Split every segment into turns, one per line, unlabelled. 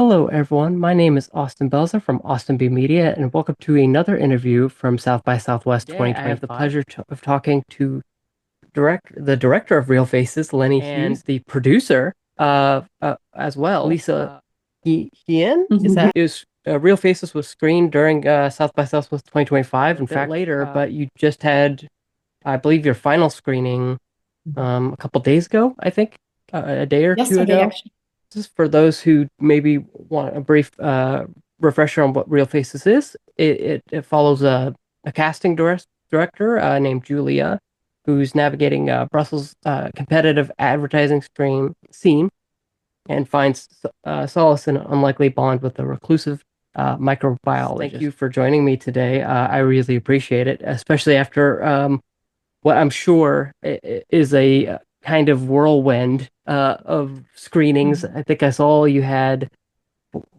Hello, everyone. My name is Austin Belzer from Austin B Media, and welcome to another interview from South by Southwest 2025. I have the pleasure of talking to the director of Real Faces, Leni Huyghe, and the producer as well, Elisa Heene. Real Faces was screened during South by Southwest 2025. In fact, later, but you just had, I believe, your final screening a couple days ago. I think a day or two ago.
Actually.
Just for those who maybe want a brief refresher on what Real Faces is, it follows a casting director named Julia, who's navigating Brussels' competitive advertising scene and finds solace in an unlikely bond with a reclusive microbiologist. Thank you for joining me today. I really appreciate it, especially after what I'm sure is a kind of whirlwind of screenings. I think I saw you had,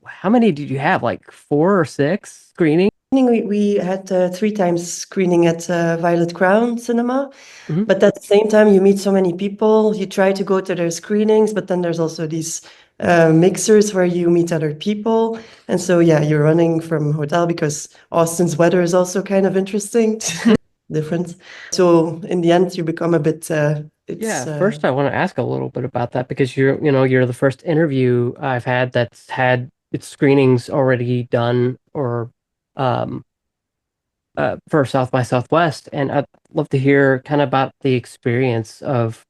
how many did you have? Like 4 or 6 screenings?
We had 3 times screening at Violet Crown Cinema.
Mhm.
But at the same time, you meet so many people. You try to go to their screenings, but then there's also these mixers where you meet other people. And so, yeah, you're running from hotel because Austin's weather is also kind of interesting, different. So in the end, you become a bit...
First I want to ask a little bit about that because you're the first interview I've had that's had its screenings already done or for South by Southwest, and I'd love to hear kind of about the experience of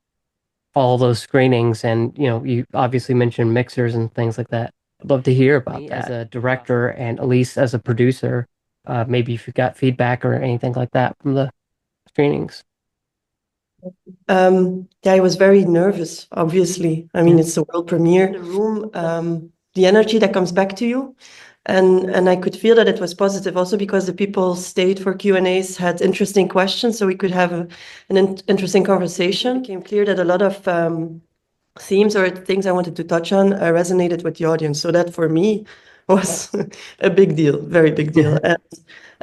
all those screenings. And you obviously mentioned mixers and things like that. I'd love to hear about that as a director and Elise as a producer. Maybe if you got feedback or anything like that from the screenings.
I was very nervous, obviously. I mean, it's the world premiere. In the room, the energy that comes back to you. And I could feel that it was positive also because the people stayed for Q&As, had interesting questions, so we could have an interesting conversation. It became clear that a lot of themes or things I wanted to touch on resonated with the audience. So that for me was a big deal, very big deal.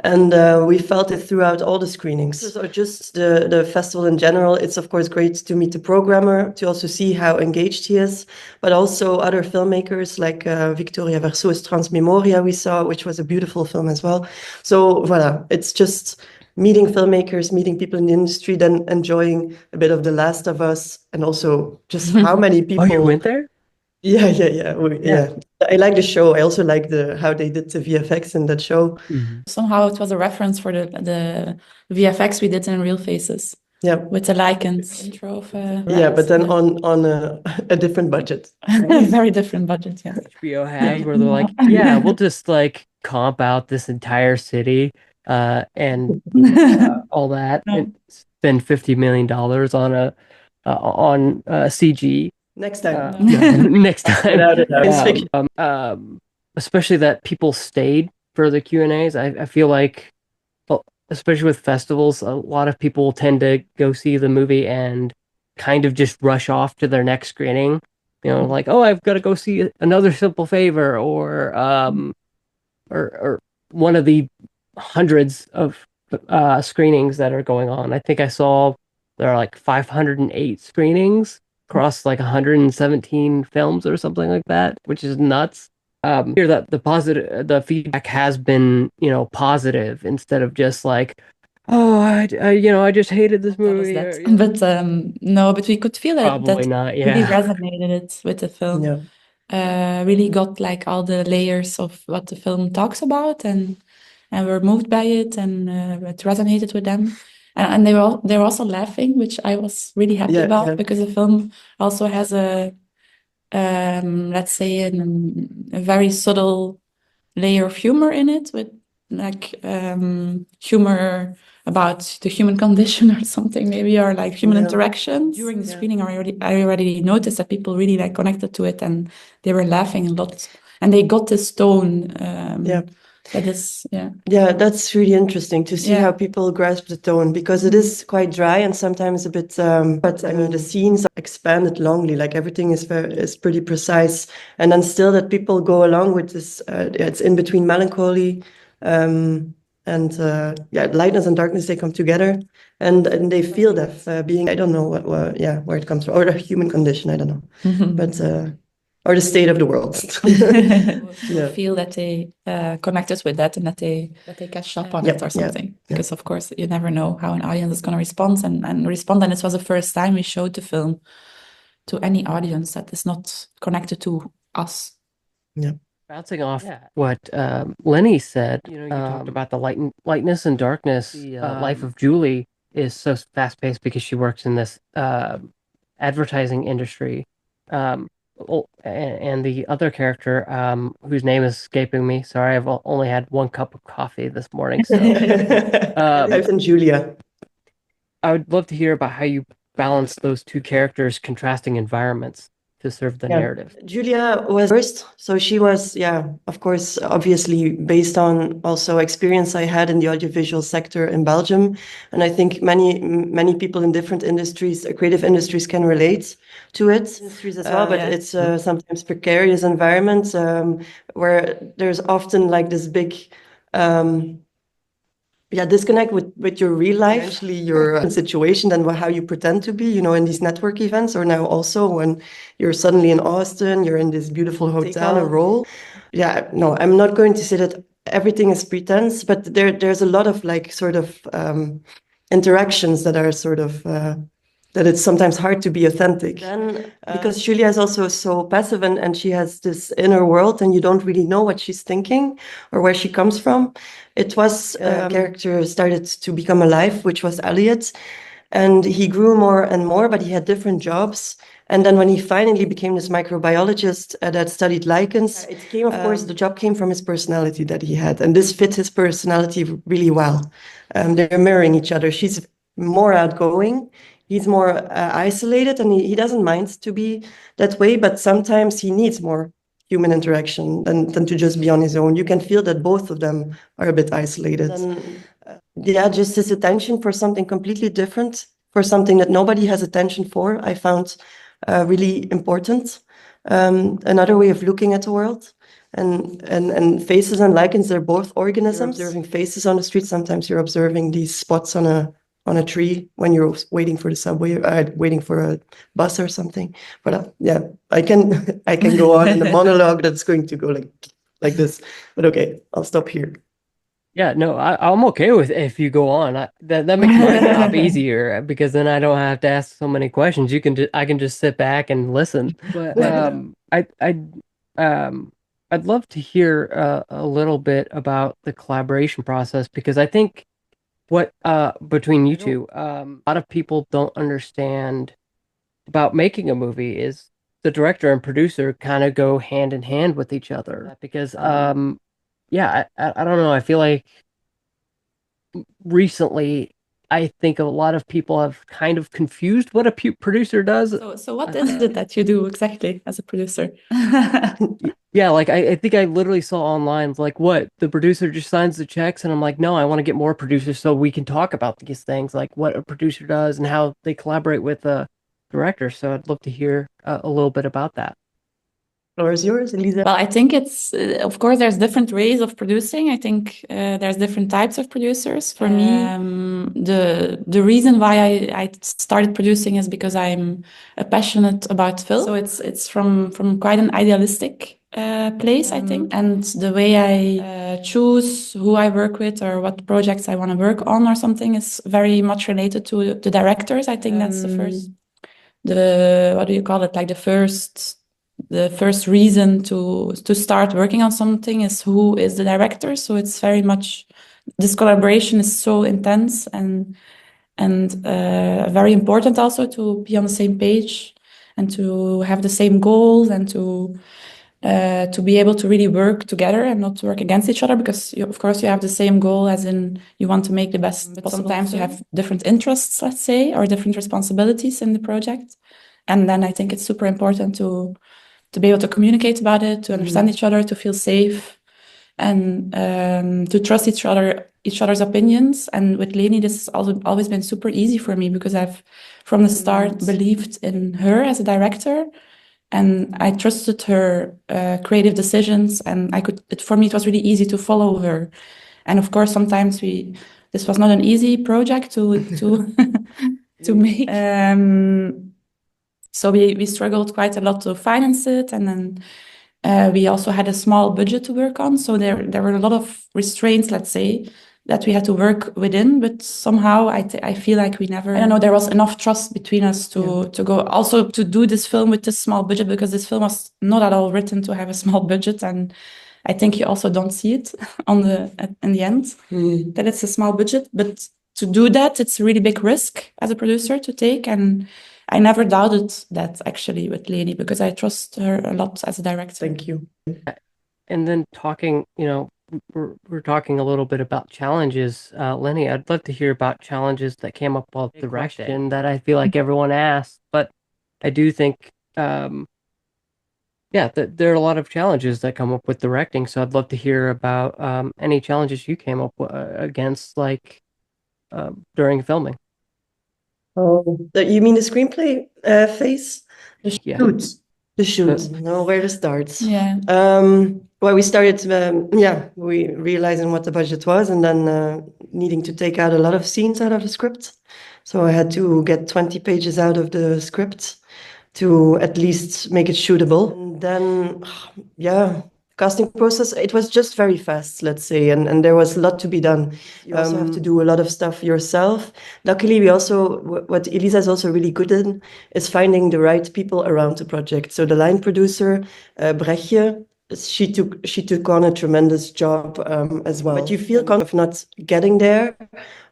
And we felt it throughout all the screenings. So just the festival in general, it's of course great to meet the programmer, to also see how engaged he is, but also other filmmakers like Victoria Verso's Transmemoria we saw, which was a beautiful film as well. So voilà, it's just meeting filmmakers, meeting people in the industry, then enjoying a bit of The Last of Us, and also just how many people...
Oh, you went there?
Yeah. I like the show. I also like how they did the VFX in that show.
Mm-hmm.
Somehow it was a reference for the VFX we did in Real Faces.
Yeah,
with the Lycans intro of
but then on a different budget.
Very different budget. Yeah,
HBO has where they're like, yeah, we'll just like comp out this entire city and all that and spend $50 million on CG.
Next time.
Next time. Especially that people stayed for the Q&As. I feel like, well, especially with festivals, a lot of people tend to go see the movie and kind of just rush off to their next screening. Like, oh, I've got to go see Another Simple Favor or one of the hundreds of screenings that are going on. I think I saw there are like 508 screenings across like 117 films or something like that, which is nuts. Hear that the feedback has been, positive instead of just like, oh, I just hated this movie.
But no, but we could feel that
Probably not. Yeah,
really resonated with the film.
Yeah.
Really got like all the layers of what the film talks about, and were moved by it, and it resonated with them. And they were also laughing, which I was really happy about because the film also has a let's say a very subtle layer of humor in it, with like humor about the human condition or something maybe, or like human interactions. During the screening, I already noticed that people really like connected to it, and they were laughing a lot, and they got this tone. That is,
that's really interesting to see how people grasp the tone, because it is quite dry and sometimes a bit, but I mean, the scenes are expanded longly, like everything is pretty precise. And then still that people go along with this, it's in between melancholy and lightness and darkness, they come together and they feel that being, I don't know where it comes from, or the human condition, I don't know. But or the state of the world.
Feel that they connected with that and that they catch up on it or something. Because of course you never know how an audience is going to respond and respond. And it was the first time we showed the film to any audience that is not connected to us.
Yeah.
Bouncing off what Leni said, you talked about the lightness and darkness. The life of Julie is so fast-paced because she works in this advertising industry. And the other character, whose name is escaping me, sorry, I've only had one cup of coffee this morning. So,
and Julia.
I would love to hear about how you balance those two characters' contrasting environments to serve the narrative.
Julia was first, so she was, of course, obviously based on also experience I had in the audiovisual sector in Belgium, and I think many people in different industries, creative industries, can relate to it. Industries as well, but it's sometimes precarious environments where there's often like this big. Disconnect with your real life, actually your situation, and how you pretend to be, in these network events, or now also when you're suddenly in Austin, you're in this beautiful hotel. Take on a role. No, I'm not going to say that everything is pretense, but there's a lot of like sort of interactions that are sort of that it's sometimes hard to be authentic. Then, because Julia is also so passive and she has this inner world and you don't really know what she's thinking or where she comes from. It was character started to become alive, which was Elliot. And he grew more and more, but he had different jobs. And then when he finally became this microbiologist that studied lichens, it came, of course, the job came from his personality that he had. And this fit his personality really well. They're mirroring each other. She's more outgoing. He's more isolated, and he doesn't mind to be that way, but sometimes he needs more human interaction than to just be on his own. You can feel that both of them are a bit isolated. Just his attention for something completely different, for something that nobody has attention for, I found really important. Another way of looking at the world. And faces and lichens, they're both organisms. You're observing faces on the street. Sometimes you're observing these spots on a tree when you're waiting for the subway, waiting for a bus or something. But I can go on in a monologue that's going to go like this. But okay, I'll stop here.
Yeah, no, I'm okay with if you go on. That makes my job easier because then I don't have to ask so many questions. I can just sit back and listen. But I'd love to hear a little bit about the collaboration process, because I think what between you two, a lot of people don't understand about making a movie is the director and producer kind of go hand in hand with each other, because I don't know, I feel like recently I think a lot of people have kind of confused what a producer does.
So what is it that you do exactly as a producer?
Yeah, like I think I literally saw online like, what, the producer just signs the checks, and I'm like, no, I want to get more producers so we can talk about these things, like what a producer does and how they collaborate with a director. So I'd love to hear a little bit about that.
Floor is yours, Elisa.
Well, I think it's, of course, there's different ways of producing. I think there's different types of producers. For me, the reason why I started producing is because I'm passionate about film. So it's from quite an idealistic place, I think. And the way I choose who I work with or what projects I want to work on or something is very much related to the directors. I think that's what do you call it? Like the first reason to start working on something is who is the director. So it's very much, this collaboration is so intense and very important also to be on the same page and to have the same goals and to be able to really work together and not work against each other, because of course you have the same goal, as in you want to make the best, but sometimes you have different interests, let's say, or different responsibilities in the project. And then I think it's super important to be able to communicate about it, to understand each other, to feel safe, and to trust each other's opinions. And with Leni, this has also always been super easy for me, because I've from the start believed in her as a director, and I trusted her creative decisions, and for me it was really easy to follow her. And of course, sometimes this was not an easy project to make. So we struggled quite a lot to finance it, and then we also had a small budget to work on. So there were a lot of restraints, let's say, that we had to work within. But somehow I feel like we never, I don't know, there was enough trust between us to go also to do this film with this small budget, because this film was not at all written to have a small budget. And I think you also don't see it in the end, that it's a small budget. But to do that, it's a really big risk as a producer to take. And I never doubted that actually with Leni, because I trust her a lot as a director.
Thank you.
And then talking, we're talking a little bit about challenges. Leni, I'd love to hear about challenges that came up while directing that I feel like everyone asked, but I do think, that there are a lot of challenges that come up with directing. So I'd love to hear about any challenges you came up against, like during filming.
Oh, you mean the screenplay phase? The shoot. The shoot. Know where to start.
Yeah.
Well, we started, we realizing what the budget was, and then needing to take out a lot of scenes out of the script. So I had to get 20 pages out of the script to at least make it shootable. And then, casting process, it was just very fast, let's say, and there was a lot to be done. You also have to do a lot of stuff yourself. Luckily, we also, what Elisa is also really good in, is finding the right people around the project. So the line producer, Brechtje, she took on a tremendous job as well. But you feel kind of not getting there,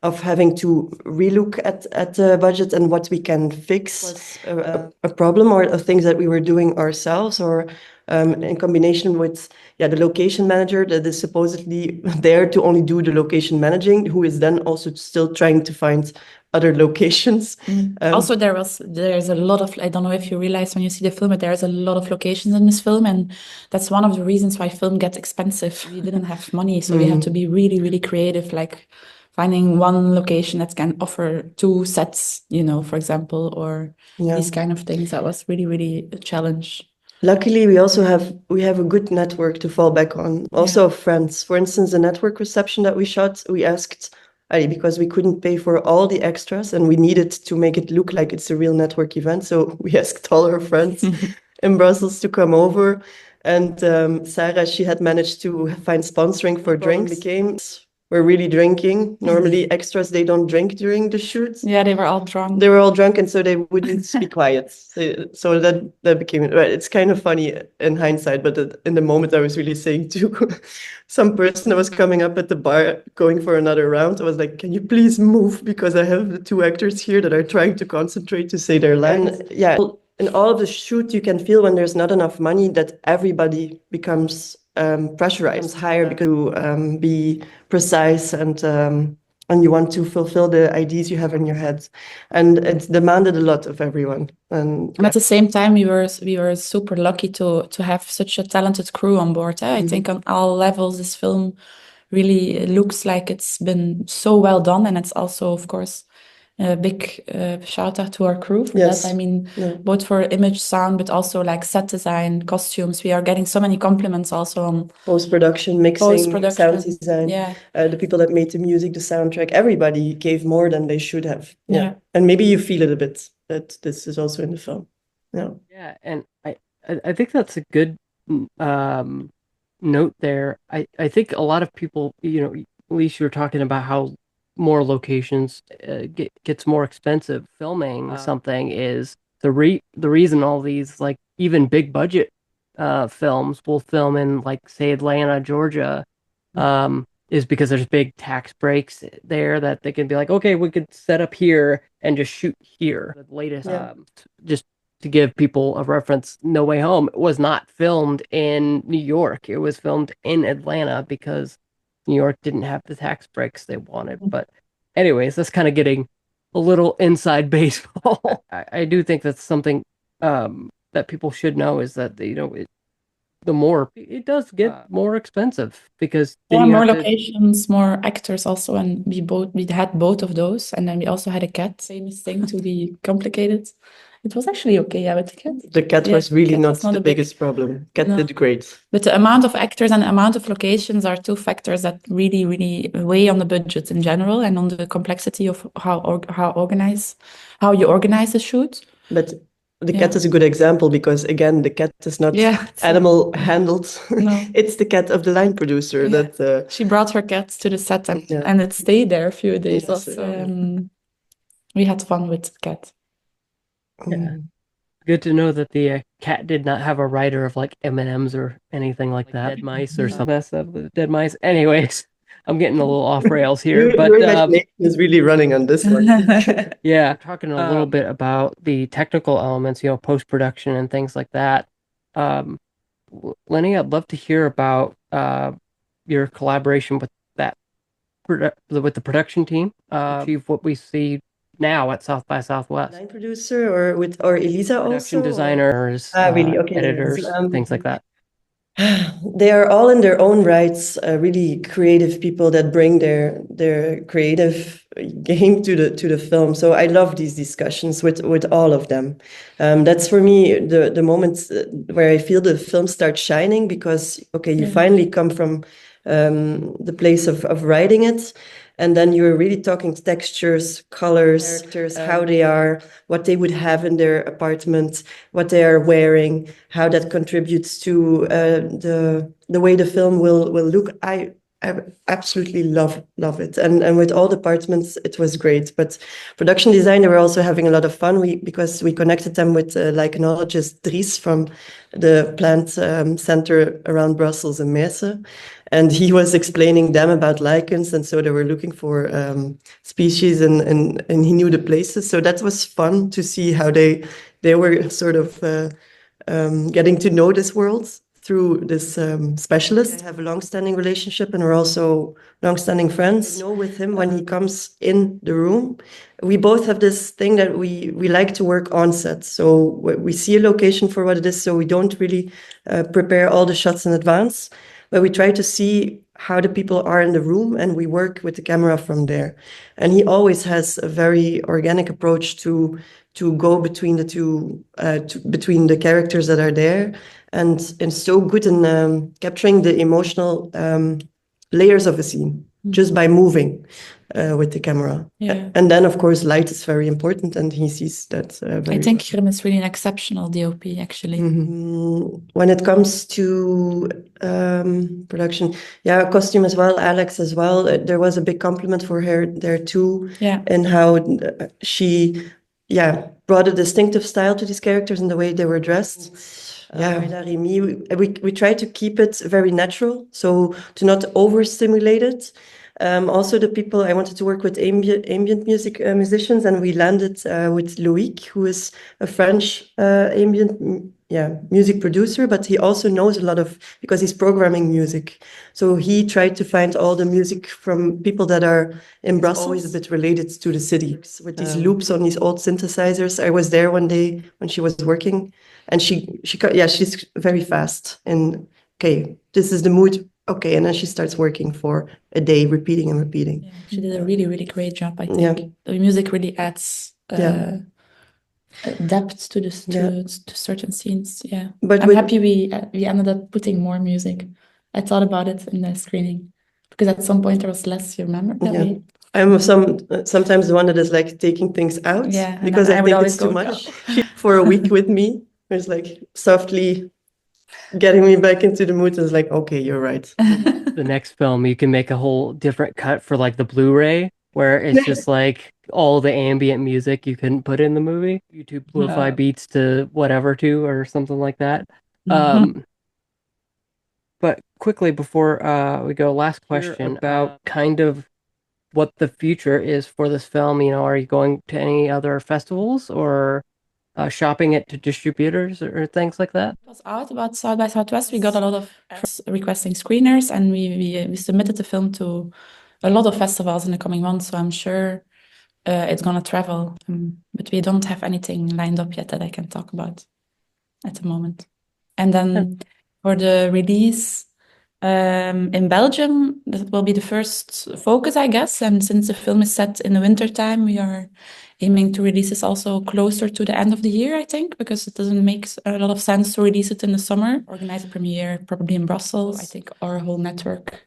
of having to relook at the budget and what we can fix a problem or things that we were doing ourselves, or in combination with the location manager that is supposedly there to only do the location managing, who is then also still trying to find other locations.
Also, there's a lot of, I don't know if you realize when you see the film, but there's a lot of locations in this film, and that's one of the reasons why film gets expensive. We didn't have money, so we had to be really, really creative, like finding one location that can offer 2 sets, for example, or these kind of things. That was really, really a challenge.
Luckily, we have a good network to fall back on. Also, friends. For instance, the network reception that we shot, we asked, because we couldn't pay for all the extras and we needed to make it look like it's a real network event. So we asked all our friends in Brussels to come over. And Sarah, she had managed to find sponsoring for drinks. We're really drinking. Normally, extras, they don't drink during the shoots.
Yeah, they were all drunk.
They were all drunk, and so they wouldn't be quiet. So that became, it's kind of funny in hindsight, but in the moment I was really saying to some person that was coming up at the bar, going for another round, I was like, can you please move? Because I have the 2 actors here that are trying to concentrate to say their lines. In all of the shoot, you can feel when there's not enough money that everybody becomes pressurized higher, because to be precise and you want to fulfill the ideas you have in your head, and it demanded a lot of everyone. And
at the same time, we were super lucky to have such a talented crew on board. I think on all levels, this film really looks like it's been so well done, and it's also, of course, a big shout out to our crew for that. I mean, both for image, sound, but also like set design, costumes. We are getting so many compliments also on
post-production, mixing, sound design. The people that made the music, the soundtrack, everybody gave more than they should have. And maybe you feel it a bit that this is also in the film.
And I think that's a good note there. I think a lot of people, Elise, you were talking about how more locations gets more expensive. Filming something is the reason all these, like, even big budget films will film in, like, say, Atlanta, Georgia, is because there's big tax breaks there that they can be like, okay, we could set up here and just shoot here. The latest, just to give people a reference, No Way Home was not filmed in New York. It was filmed in Atlanta because New York didn't have the tax breaks they wanted. But anyways, that's kind of getting a little inside baseball. I do think that's something that people should know, is that, the more it does get more expensive, because then
more locations, more actors also, and we had both of those, and then we also had a cat. Famous thing to be complicated. It was actually okay, with the cat.
The cat was really not the biggest problem. Cat did great.
But the amount of actors and the amount of locations are 2 factors that really, really weigh on the budget in general, and on the complexity of how you organize the shoot.
But The cat is a good example because, again, the cat is not animal handled.
No.
It's the cat of the line producer. That
she brought her cat to the set and it stayed there a few days. We had fun with the cat.
Yeah. Good to know that the cat did not have a writer of like M&Ms or anything like that. Dead mice or something. Mess up with dead mice. Anyways, I'm getting a little off rails here, but
your imagination is really running on this one.
Yeah, talking a little bit about the technical elements, post-production and things like that. Leni, I'd love to hear about your collaboration with with the production team, achieve what we see now at South by Southwest.
Line producer or Elisa also?
Production designers,
really? Okay.
editors, things like that.
They are all in their own rights really creative people that bring their creative game to the film. So I love these discussions with all of them. That's for me the moments where I feel the film starts shining because you finally come from the place of writing it. And then you're really talking textures, colors, characters, how they are, what they would have in their apartment, what they are wearing, how that contributes to the way the film will look. I absolutely love it. And with all departments, it was great. But production design, they were also having a lot of fun because we connected them with lichenologist Dries from the plant center around Brussels and Messe. And he was explaining them about lichens. And so they were looking for species and he knew the places. So that was fun to see how they were sort of getting to know this world through this specialist. I have a long-standing relationship and we're also long-standing friends. I know with him when he comes in the room, we both have this thing that we like to work on set. So we see a location for what it is, so we don't really prepare all the shots in advance, but we try to see how the people are in the room and we work with the camera from there. And he always has a very organic approach to go between the two, between the characters that are there, and so good in capturing the emotional layers of a scene just by moving with the camera.
Yeah.
And then, of course, light is very important, and he sees that very
I think Grim is really an exceptional DOP, actually.
When it comes to production, costume as well, Alex as well, there was a big compliment for her there too, and how she brought a distinctive style to these characters and the way they were dressed. We try to keep it very natural, so to not overstimulate it. Also, the people I wanted to work with ambient music musicians, and we landed with Loïc, who is a French ambient music producer, but he also knows a lot because he's programming music. So he tried to find all the music from people that are in Brussels, always a bit related to the city, with these loops on these old synthesizers. I was there one day when she was working, and she's very fast. And this is the mood. Okay, and then she starts working for a day, repeating and repeating.
Yeah, she did a really, really great job, I think. Yeah. The music really adds depth to certain scenes. Yeah, but I'm happy we ended up putting more music. I thought about it in the screening because at some point there was less. You remember?
I'm sometimes the one that is like taking things out because I think it's too much. For a week with me, it's like softly getting me back into the mood is like, okay, you're right.
The next film, you can make a whole different cut for like the Blu-ray, where it's just like all the ambient music you couldn't put in the movie. YouTube lo-fi beats to whatever to or something like that. But quickly before we go, last question about kind of what the future is for this film. Are you going to any other festivals or shopping it to distributors or things like that?
It was out about South by Southwest. We got a lot of requesting screeners, and we submitted the film to a lot of festivals in the coming months. So I'm sure it's gonna travel, but we don't have anything lined up yet that I can talk about at the moment. And then for the release in Belgium, that will be the first focus, I guess. And since the film is set in the winter time, we are aiming to release this also closer to the end of the year, I think, because it doesn't make a lot of sense to release it in the summer. Organize a premiere probably in Brussels. I think our whole network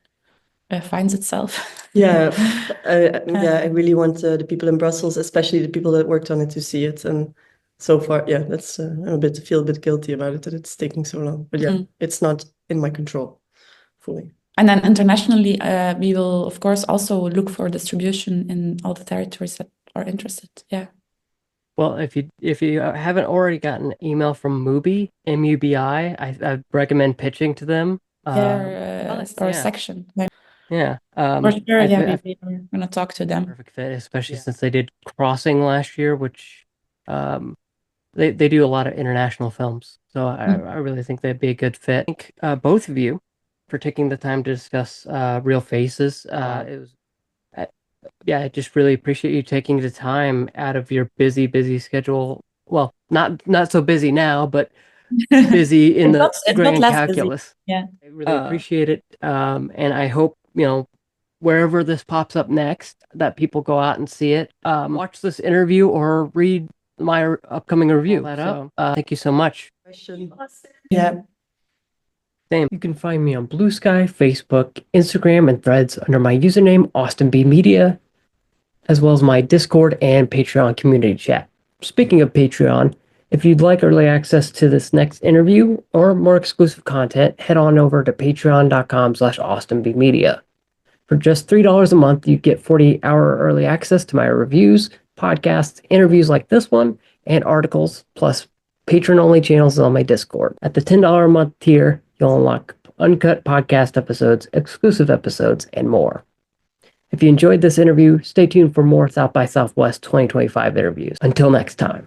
finds itself.
I really want the people in Brussels, especially the people that worked on it, to see it. And so far, yeah, that's feel a bit guilty about it that it's taking so long. But yeah, it's not in my control fully.
And then internationally, we will of course also look for distribution in all the territories that are interested. Yeah.
Well, if you haven't already gotten an email from Mubi, M-U-B-I, I recommend pitching to them.
Our section.
Yeah.
For sure, yeah, we're going to talk to them.
Perfect fit, especially since they did Crossing last year, which they do a lot of international films. So I really think they'd be a good fit. Thank both of you for taking the time to discuss Real Faces. It was I just really appreciate you taking the time out of your busy schedule. Well, not so busy now, but busy in the grand calculus.
Yeah,
I really appreciate it, and I hope wherever this pops up next, that people go out and see it, watch this interview, or read my upcoming review. Thank you so much.
Yeah.
Same. You can find me on Blue Sky, Facebook, Instagram, and Threads under my username Austin B Media, as well as my Discord and Patreon community chat. Speaking of Patreon, if you'd like early access to this next interview or more exclusive content, head on over to patreon.com/AustinBmedia. For just $3 a month, you get 48-hour early access to my reviews, podcasts, interviews like this one, and articles, plus patron-only channels on my Discord. At the $10 a month tier, you'll unlock uncut podcast episodes, exclusive episodes, and more. If you enjoyed this interview, stay tuned for more South by Southwest 2025 interviews. Until next time.